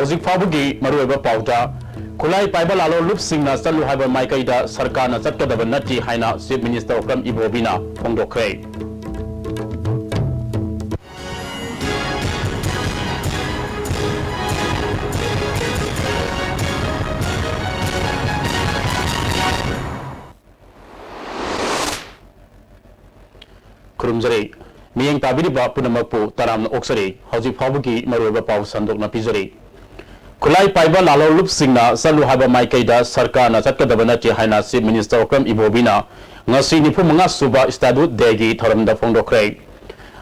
Hauzik Fabugi Marueba Pauta Kulai Paiba Lalo Lup Singna Salu Haba Maikaida Sarkana Satkadaba Nati Haina Chief Minister of Ibobina Pongdokre Kurumjare Miyang Tabiriba Punamapu Taram Oxare Hauzik Fabugi Marueba Pau Sandok Napizare Kulai Paiba Lalo Lup Singna Salu Haba Maikaida Sarkana Satkadaba Nati Haina Chief Minister of Ibobina Ngasi Nipu Manga Suba Statute Degi Thoramda Pongdokre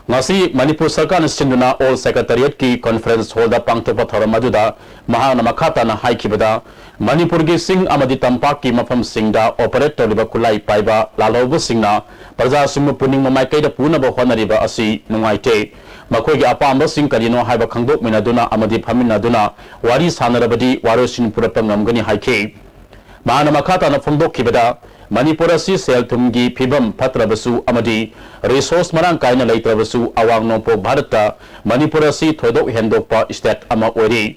Ngasi Manipur Sarkar Sinduna All Secretariat Ki Conference Holda Pangtopa Thoramaduda Mahana Makata na Haikibada Manipur Gi Sing Amadi Tampak Ki Mafam Singda Operator Liba Kulai Paiba Lalobu Singna Praja Sumu Puning Mamaikaida Punaba Honariba Asi Nungaite Makogi Apamba Sing Karino Haiba Kangdok Minaduna Amadi Paminaduna Wari Sanarabadi Warosin Purapangam Haike Mahana Makata na Fondok Kibada Manipur asi sel thumgi phibam phatrabasu amadi resource marang kaina leitrabasu awang nopok bharata Manipur asi thodok hendokpa state ama oire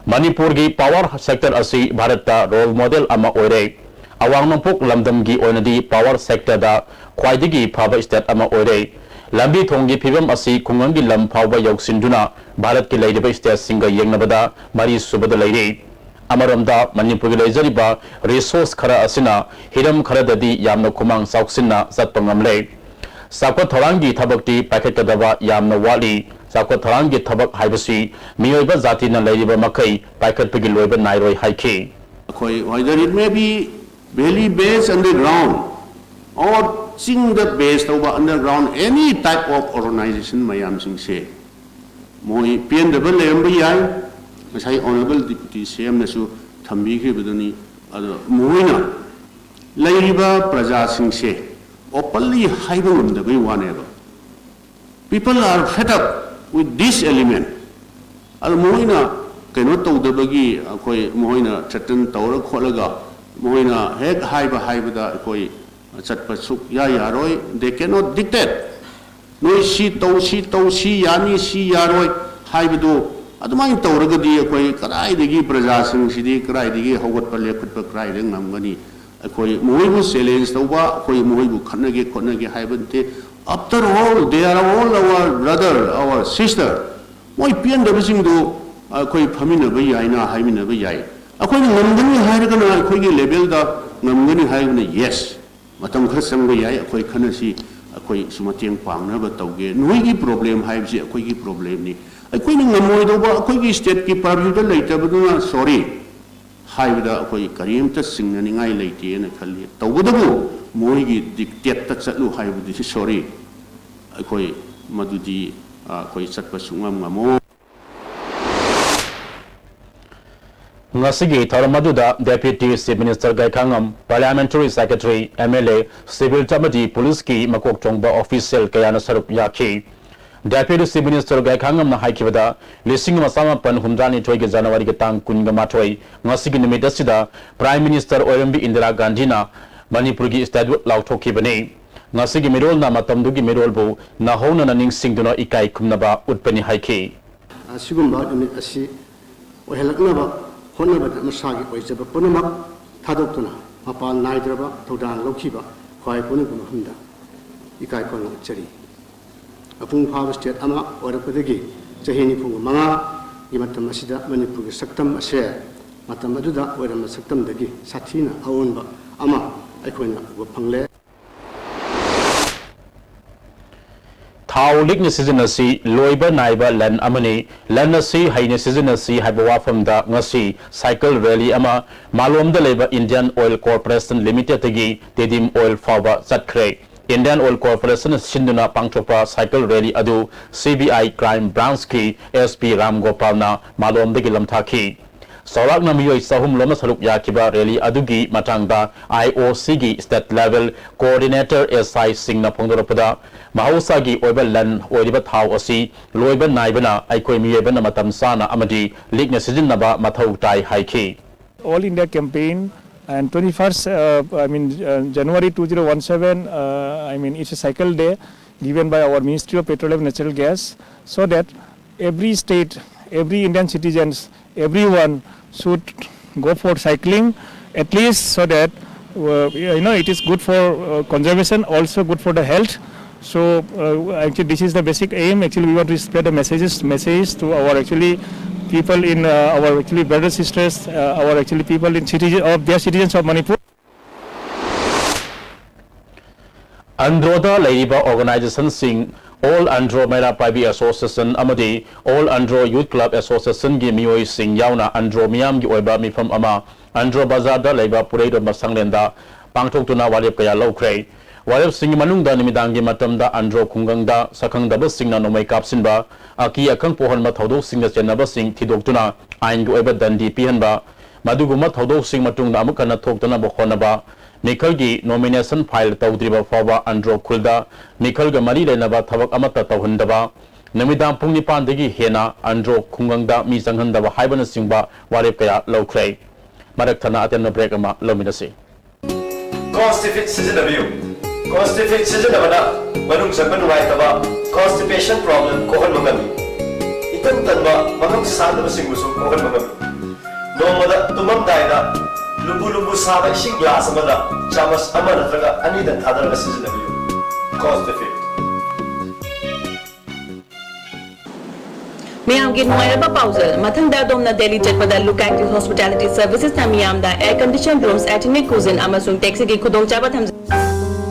Manipur gi power sector asi bharata role model ama oire awang nopok lamdam gi onadi power sector da khwaidigi phaba state ama oire lambi thonggi phibam asi khungangi lam phawba yoksinduna bharat ki leiriba state singa yengnabada mari subada leire Amaramda Manipur Lezariba resource Kara Asina Hiram Karadadi Yamna Kumang Sauksina Satpangamle Sakwa Thorangi Tabakti Paketadava Yamna Wali Sakwa Thorangi Tabak Haibasi Mioiba Zatina Ladiba Makai Paket Pigiloiba Nairoi Haiki Whether it may be belly based underground or sing the based over underground any type of organization Mayam Sing say Moi PNW Lembi Masai Honorable Deputy CM Nasu Tambiki Buduni Muina Laiba Praja Sing Se openly hiding the way one ever. People are fed up with this element. Al Muina cannot tell the buggy, Akoi Moina Chatan Taura Kolaga, Moina Head Haiba Haibada Akoi Chatpasuk Yayaroi, they cannot dictate. No she yani she yaroi Haibadu. Adamai Tauragadi, Akoi, Karai, the Gi Prajasim, Sidi, Krai, the Gi, Howard Palekut, Krai, and Namgani, Akoi, Moibu Selens, the Wa, Akoi, Moibu, Kanagi, Konagi, Haibante. After all, they are all our brother, our sister. Moi Pian the Bissing do, Akoi, Pamina Bayana, Haimina Bayai. Akoi, Namgani, Haigana, Akoi, Lebel, the Namgani, Haigana, yes. Matam Kasam Bayai, Akoi, Kanasi, Akoi, Sumatian Pang, never Tauge, Nuigi problem, Haibsi, Akoi problem. I couldn't know a state keep the later, sorry. Hiveda, Karim to sing and I lady and a Kali. Tawudabu, Moigi dictate that Salu Hivedi, sorry. I quite Madudi, quite Satpasungam Mamo. Ngasigi Taramaduda, Deputy Chief Minister Gaikangam, Parliamentary Secretary, MLA, Civil Tamati, Poliski, Makok Chongba Official Kayana Sarup Yaki. Deputy Chief Minister Gaikangam na Haikibada, Lising Masama Pan Humdani Toy January Tang Kungamatoi, Nasigi Midasida, Prime Minister OMB Indira Gandhina, Manipurgi Statute Lautoki Bane, Nasigi Mirol Namatamdugi Mirolbo, Nahona Ning Singduna Ikai Kumnaba, Utpeni Haiki. Sigumba, Asi, Ohelaknaba, Honaba, Masagi, Wajaba Punama, Tadokuna, Upon Nidraba, Todan Lokiba, Kwai Punakuma Hunda, Ikai Kono Cheri. Apung Power State Ama or a Padagi, Jahini Pungama, Yamatamashida, Manipur, Saktam Asher, Matamaduda, or a Saktam Dagi, Satina, Aunba, Ama, Aquina, Wapangle. Tau Ligna Seasonasi, Loiba Naiba, Len Amani, Lenasi, Haina Seasonasi, Habawa from the Ngasi, Cycle Rally Ama, Malum the Labor Indian Oil Corporation Limited Tagi, Tedim Oil Faba, Satkre. Indian Oil Corporation Sinduna Pangchopa Cycle Rally Adu CBI Crime Branch Ki SP Ram Gopalna Malom de Gilamthaki Sorak Namiyoi Sahum Loma Sarup Yakiba Rally Adugi Matangda IOC Gi State Level Coordinator SI Singna Pongdoropada Mahusagi Oibel Lan Oiba Tau Osi Loiba Naibana Aikoi Miyebana Matamsana Amadi Ligna Sizinaba Mathau Tai Haiki All India campaign and 21st January 2017 it's a cycle day given by our Ministry of Petroleum and Natural Gas so that every state, every Indian citizens everyone should go for cycling, at least so that it is good for conservation, also good for the health. So actually this is the basic aim. Actually we want to spread the message to our actually people in our actually brothers sisters, our actually people in citizens of Manipur. Androda Laiba Organization Sing All Andro Mera Paibi Association Amadi All Andro Youth Club Association Gi Mioi Sing Yauna Andro Miam Gi Oiba Mifam Ama Andro Bazada Laiba Puredo Masanglenda Pangtok Tuna Walip Kaya Lokray Walip Sing Manungda Nimidangi Matamda Andro Kungangda Sakang Daba Sing na Nomay Kapsinba Aki Akang Pohon Mathodo Sing na Chenaba Sing Tidok Tuna Ain Gi Oiba Dandi Pihanba Madugu Mathodo Sing Matung na Amukana Tok Tuna Bokhonaba Nikal gi nomination file tawdriba fawa Andro Khulda Nikal ga mari lenaba thabak amata tawhandaba namidam pung nipan degi hena Andro Khungangda mi janghandaba haibana singba warep kaya lawkhrei marak thana atenna break ama lominasi Constipate seasonabana manung saban waitaba constipation problem kohon mangami itam tanba manung sadaba singusum kohon mangami nomada tumam daida Lubu saba ising glass amada chamas amana traga anidan thadaraga sizinabiyu cost effect Miyam gi nuairaba pausal mathang da domna Delhi chatpada look active hospitality services na miyam da air conditioned rooms ethnic cuisine amasung taxi gi khudong chaba tham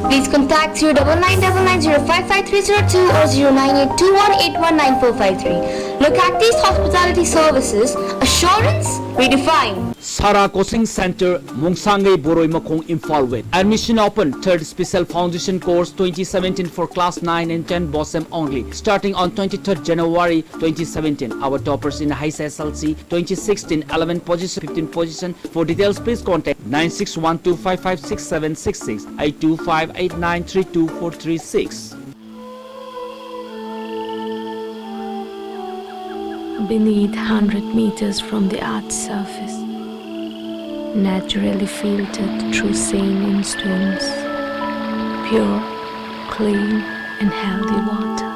Please contact 0999055302 or 0982181943. Look at these hospitality services. Assurance redefined. Sara Coaching Center, Mungsangai Boroi Makong Imphal West. Admission open. Third Special Foundation Course 2017 for Class 9 and 10 BOSM only. Starting on 23rd January 2017. Our toppers in High SSLC 2016 11 position, 15 position. For details, please contact 9612556766 82589324336. Beneath 100 meters from the Earth's surface, naturally filtered through saline stones, pure, clean and healthy water.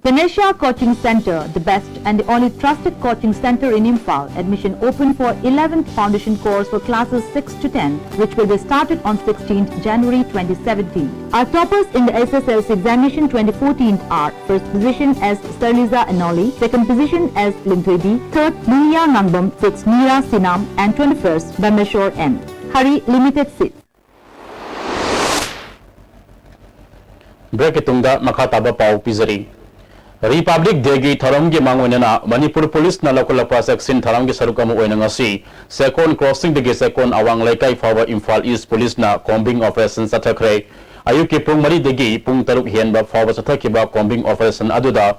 Ganesha Coaching Center, the best and the only trusted coaching center in Imphal. Admission open for 11th foundation course for classes 6 to 10, which will be started on 16th January 2017. Our toppers in the SSLC examination 2014 are first position as Sterliza Anoli, second position as Lintwedi, third Nuya Nangbam, sixth Mira Sinam, and 21st Bameshore M. Hurry, limited seat. Break itungda makataba pau pizari. Republic Day gi tharamgi mangwenana Manipur Police na local section tharamgi sarukam oinangasi second crossing the second awang laikai fawa Imphal East Police na combing operation sathakre ayuki pung mari degi pung taruk hianba fawa sathakiba combing operation aduda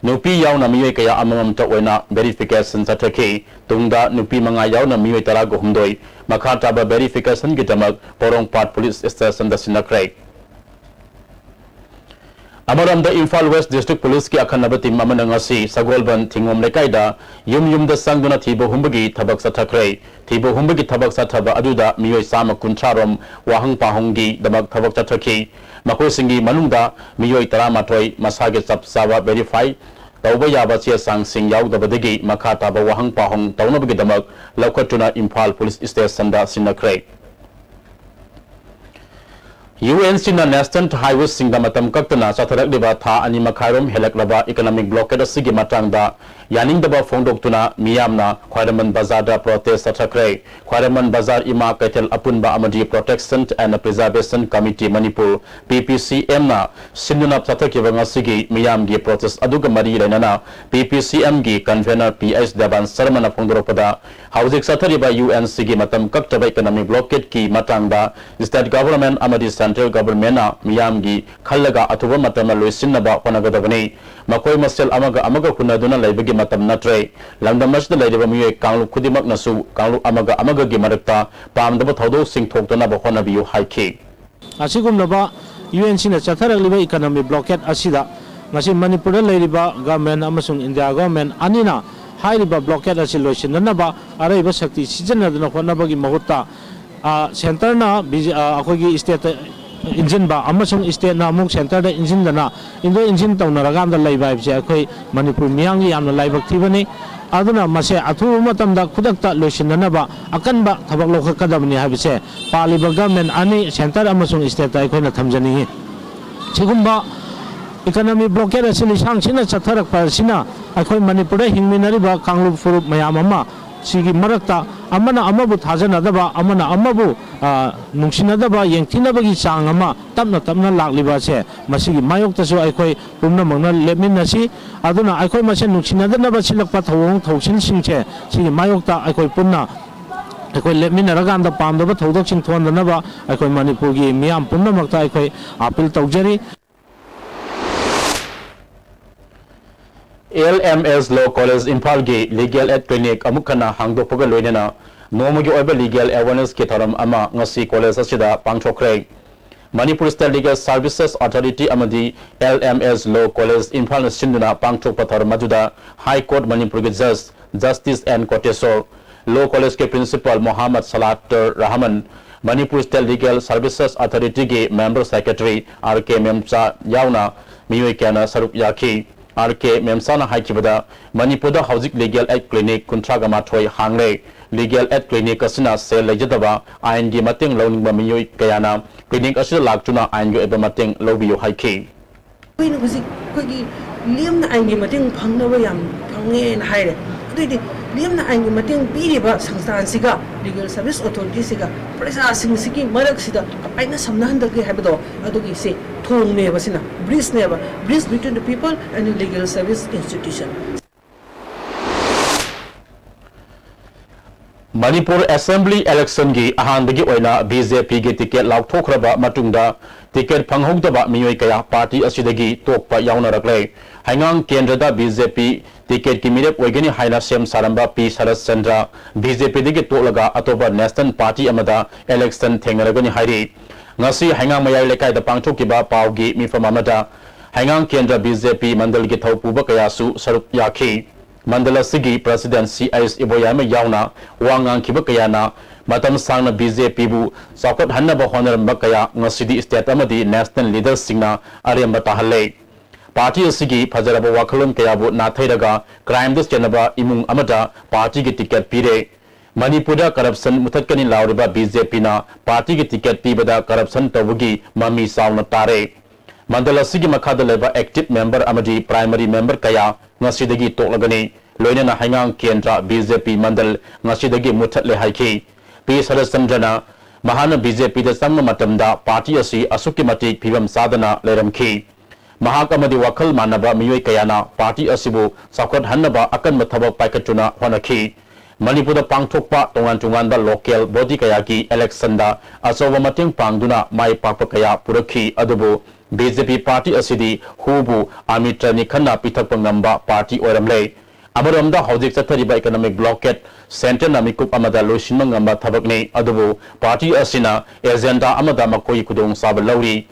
nupi yauna miyoi kaya amangam ta oina verification sathaki tungda nupi manga yauna miyoi tara go humdoi makhata ba verification gi damak porong pat police station da sinakrai Amaram the Imphal West District Police ki akhanabati mamanangasi Sagolban Thingom Lekaida yum da sangduna thibo humbagi thabak sathakrai thibo humbagi thabak sathaba aduda miyoi sama kuncharom wahang pahongi damak thabak sathaki makoi singi manungda miyoi taramatoi masage sapsawa verify tawba yaba che sang sing yaw dabadagi makhata ba wahang pahong tawnabagi damak laukatuna Imphal Police Station da sinakrai UNC na National Highway Singda matam kaktana satharak diba tha ani makhairom helaklaba economic blockade asigi matangda yaning daba phongdoktuna miyamna Khwairaman Bazar da protest sathakrai Khwairaman Bazar ima Kaithel Apunba amadi Protection and Preservation Committee Manipur PPCM na sinunap sathakiba ngasigi miyamgi protest aduga mari lainana PPCM gi convener PS Daban Sarmana phongdoropada hauzik sathariba UNC gi matam kaktaba economic blockade ki matangda state government amadi Central Government na miyamgi khallaga athuba matama loisinaba honagadabani makoi masel amaga kunaduna laibagi matam natre lamdamasda lairiba miyoi kanglu khudimak nasu kanglu amaga gi marakta pamdaba thodo sing thoktana ba honabiyu haiki asigumnaba UNC na chatharaliba economic blockade asida ngasi Manipur lairiba government amasung India government anina hairiba blockade asi loisinanaba araiba sakti sijanaduna honabagi mahutta center na akogi state engine बा अमसुंग state ना अमुक centre दा engine दना इंदो engine तौनरगाम दा लैबा हाइबसे अखोई मणिपुर मियांगी यामना लाइबक थिबनी अदुना मसे अथु मतमदा खुदकता लोइसिननबा अकनबा थबक लोखकदबनी हाइबसे पालिबा government अनि सेंटर अमसुंग स्टेट दा अखोइना थमजनी सिगुम्बा इकोनॉमी ब्लॉकेट असली सांगसिना चथरक परसिना अखोई मणिपुर हिंगमिनरिबा कांगलुप फुरुप मयाम अमा सिगी मरकता अमना अमबु थाजनदबा अमना अमबु नुंसिनदबा यंगथिनबगी चांग अमा तपना तपना लाक्लिबा से मसिगी मायोक्तसु अखोई पुमनमंगना लेमिनसी अदुना अखोई मसे नुंसिनदनबा सिलकपा थवोंग थौसिनसिंगसे सिगी मायोक्ता अखोई पुन्ना अखोई लेमिनरगांदा पामदबा थौदोकसिंग थोंदनबा अखोई मणिपुरगी मियाम पुमनमक्ता अखोई appeal तौजरी LMS Law College Imphal gi Legal Aid Clinic amukana hangdokpaga loinena nomogi oiba legal awareness ke thoram ama ngasi college asida pangthokre Manipur State Legal Services Authority amadi LMS Law College Imphal na sinduna pangthokpa thoram majuda High Court Manipur ge Justice and Kotesor Law College ke Principal Muhammad Salatur Rahman Manipur State Legal Services Authority ge Member Secretary RK Memsa yauna miyoi kana sarup yakhi RK Memsana Haikibada, Manipur Housing Legal Aid Clinic, Kuntragamatoi, Hangle, Legal Aid Clinic, Asina, Sel Lejadaba, ING Mating, Loning Bamiyo Kayana, Clinic Asila Lactuna, and you ever Mating, Lobio Haiki. When was it? Liam the Angi Mating Pangawayam, Pange and Hide. Liam the Angi Mating Piriba, Sangstan Siga, Legal Service Authority Siga, Presa Sing Maraksida, Aina Samnanda Habito, Adogi say. Breeze never, breeze between the people and the legal service institution. Manipur Assembly election gi ahandagi oina BJP gi ticket laukthraba matungda ticket phanghogdaba miyoi kaya party asidagi tokpa yaunaraklei hangang kendrada BJP ticket ki mirep oigani haina sem saramba P Saras Chandra BJP digi tolaga atoba national party amada election thengaragani hairi ngasi hangang mayai lekai da pangthokiba paugi mifam amada hangang kendra BJP mandal gi thaupuba kayasu sarup yakhi mandala sigi president CIS iboyama yauna wangang kiba kayana matam sangna BJP bu sakot hannaba honaramba kaya ngasidi state amadi national leaders singna aremba tahalle party asigi phajaraba wakhalon kaya bu nathairaga crime das chenaba imung amada party gi ticket pire Manipur corruption muthatkani lauriba BJP na party ki ticket pibada corruption tawagi mami sauna tare mandala sigi makhada leba active member amadi primary member kaya ngasidagi toklagani loinana hangang kendra BJP mandal ngasidagi muthatle haiki P Sarasandrana mahana BJP da samma matamda party asi asuki matik phibam sadana leramki mahak amadi wakhal manaba miyoi kayana party asibu sakot hannaba akan mathabak paikatuna honaki Manipur pangthokpa tongan da local body kaya ki election da asoba mating pangduna mai pakpa kaya purakhi adubu BJP party asidi hubu amitra ni khanna pithakpa ngamba party oramle amaramda hojik chathariba economic blockade center na mikup amada loisinma ngamba thabakni adubu party asina agenda amada makoi kudong sab lauri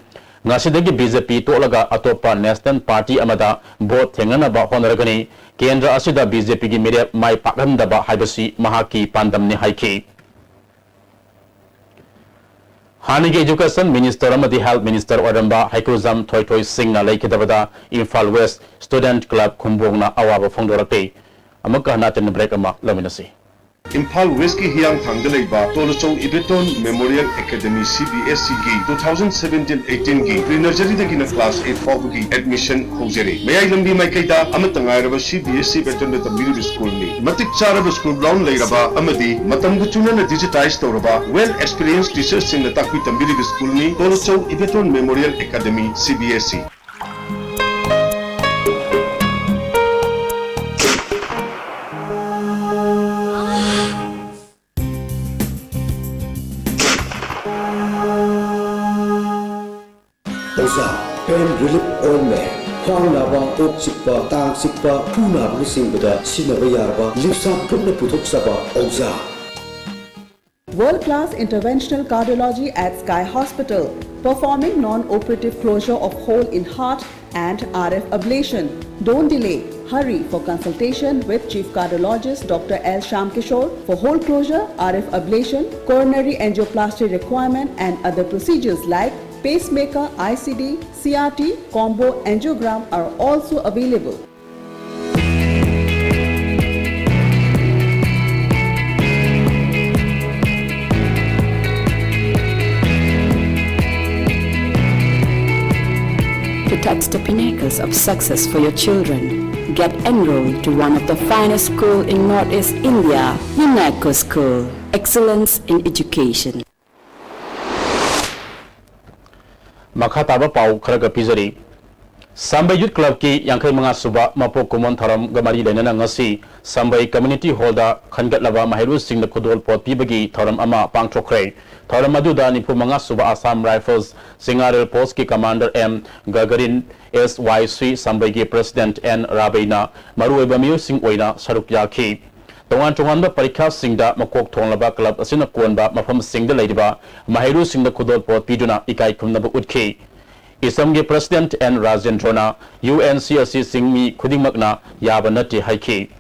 ngasidagi BJP tolaga atopa national party amada vote thengana ba honaragani Kendra asida BJP gi mere mai pakhandaba haibasi mahaki pandamni haiki Hanigi Education Minister amadi Health Minister Oramba Haikuzam Thoi Singh na laikidabada Imphal West Student Club Khumbongna awaba phongdorate amaka hanaten break ama laminasi Imphal West ki hiyang thangda leiba Tolosong Ibeton Memorial Academy CBSE gi 2017-18 gi pre-nursery dagi na class 8 fawb gi admission hojare mayai lambi mai kaida amatangai raba CBSE Ibeton da middle school ni matik charaba school ground leiraba amadi matam guchuna na digitize tawraba well experienced teachers in the takwi tambiri school ni Tolosong Ibeton Memorial Academy CBSE Pain relief ointment, Kwang Naba, Ok Sikpa, Tang Sikpa, Puna Singbada, Sinabayarba, Lipsa Puna Putuk Saba, Oza. World-class interventional cardiology at Sky Hospital, performing non-operative closure of hole in heart and RF ablation. Don't delay. Hurry for consultation with Chief Cardiologist Dr. L. Shamkishore for hole closure, RF ablation, coronary angioplasty requirement and other procedures like pacemaker, ICD, CRT, combo angiogram are also available. To touch the pinnacles of success for your children, get enrolled to one of the finest schools in Northeast India, UNESCO School. Excellence in education. Makhataba Pau Karaga Pizari Sambai Youth Club ki Yankai Manga Suba Mapo Kumon Tharam Gamari Lenana Ngasi Sambai Community Holder Khangat Lava Mahiru Singh the Kudol Pot Pibagi Tharam Ama Pang Chokre Tharam Maduda Nipu Manga Suba Assam Rifles Singarel Post ki Commander M Gagarin SYC Sambai ki President N Rabaina Maru Ebamiu Singh Oina Saruk Yaki Tongan Tongan Parikha Singda Makok Thonglaba Club Asina Kuanba Mafam Singda Ladiba Mahiru Singh the Kudol Pot Piduna Ikai Kumnabu Utki Isamge President N Rajendrana UNCSC Singmi Kudimakna Yabanati Haiki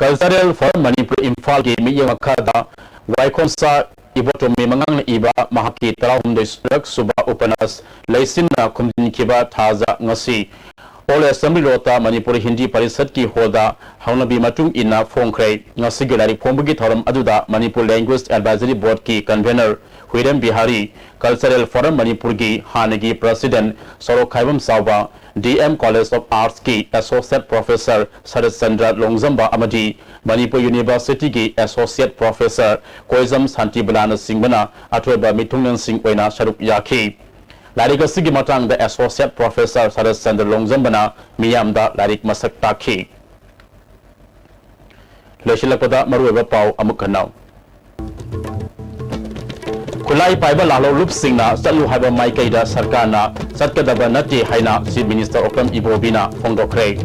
Cultural for Manipur Imphal ki Miya Makada Waikonsa Ibotomi Mangang Iba Mahaki Tarahum Suba Upanas Laisina Kumdin Kiba Taza Ngasi All Assembly Lota Manipur Hindi Parisat ki Hoda Haunabi Matung Ina Fongkre Ngasi Gilari Pombugi Thoram Aduda Manipur Language Advisory Board ki Convener Huirem Bihari Cultural Forum Manipur ki Hanagi President Soro Khaibam Sauba DM College of Arts ki Associate Professor Sarat Sandra Longzamba Amadi Manipur University ki Associate Professor Koizam Santi Balana Singbana Atweba Mitungnan Singh Oina Sharuk Yaki Larik Sigi Matang the Associate Professor Sarat Sandra Longzambana Miyamda Larik Masak Taki Leshilapada Marueva Pau Amukanau Kulai Paiba Lalo Lup Singna Salu Haba Maikaida Sarkana Satkadaba Nati Haina Chief Minister Okam Ibobina Fongdokre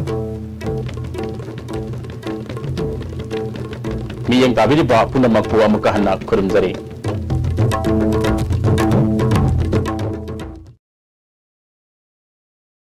Miyang Tabiriba Punamakua Mukahana Kurumzari